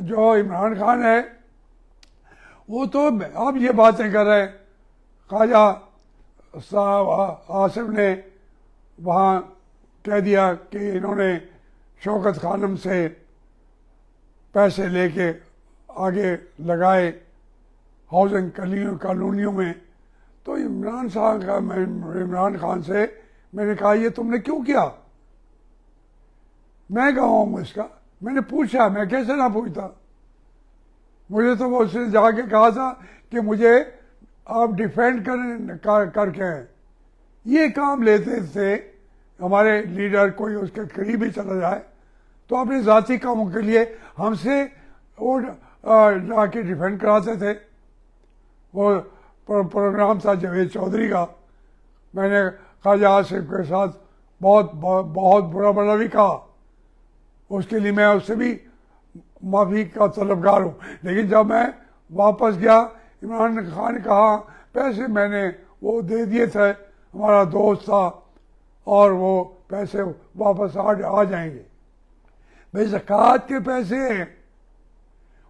جو عمران خان ہے وہ تو اب یہ باتیں کر رہے ہیں، خواجہ صاحب آصف نے وہاں کہہ دیا کہ انہوں نے شوکت خانم سے پیسے لے کے آگے لگائے ہاؤسنگ کالونیوں میں. تو عمران خان سے میں نے کہا یہ تم نے کیوں کیا؟ میں گواہ ہوں اس کا. میں نے پوچھا، میں کیسے نہ پوچھتا؟ مجھے تو وہ اس نے جا کے کہا تھا کہ مجھے آپ ڈیفینڈ کر کے ہیں. یہ کام لیتے تھے ہمارے لیڈر، کوئی اس کے قریب ہی چلا جائے تو اپنے ذاتی کاموں کے لیے ہم سے وہ جا کے ڈیفینڈ کراتے تھے. وہ پروگرام تھا جاوید چودھری کا، میں نے خواجہ آصف کے ساتھ بہت برا بھی کہا، اس کے لیے میں اس سے بھی معافی کا طلبگار ہوں. لیکن جب میں واپس گیا، عمران خان نے کہا پیسے میں نے وہ دے دیے تھے، ہمارا دوست تھا اور وہ پیسے واپس آ جائیں گے. بھائی زکوٰۃ کے پیسے ہیں،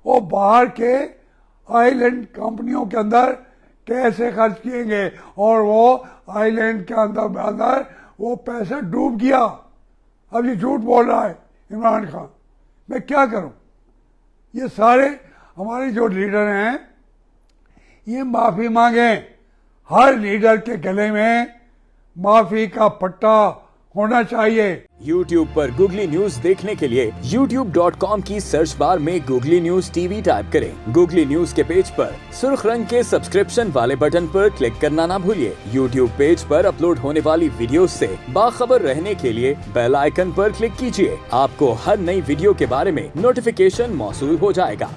وہ باہر کے آئی لینڈ کمپنیوں کے اندر کیسے خرچ کیے گئے، اور وہ آئی لینڈ کے اندر وہ پیسہ ڈوب گیا. اب یہ جھوٹ بول رہا ہے عمران خان. میں کیا کروں؟ یہ سارے ہمارے جو لیڈر ہیں یہ معافی مانگیں. ہر لیڈر کے گلے میں معافی کا پٹا ہونا چاہیے. YouTube پر گوگلی نیوز دیکھنے کے لیے youtube.com کی سرچ بار میں googly news T V type کریں. گوگلی نیوز کے پیج پر سرخ رنگ کے سبسکرپشن والے بٹن پر کلک کرنا نہ بھولیے. YouTube پیج پر اپلوڈ ہونے والی ویڈیوز سے باخبر رہنے کے لیے بیل آئیکن پر کلک کیجیے. آپ کو ہر نئی ویڈیو کے بارے میں نوٹیفیکیشن موصول ہو جائے گا.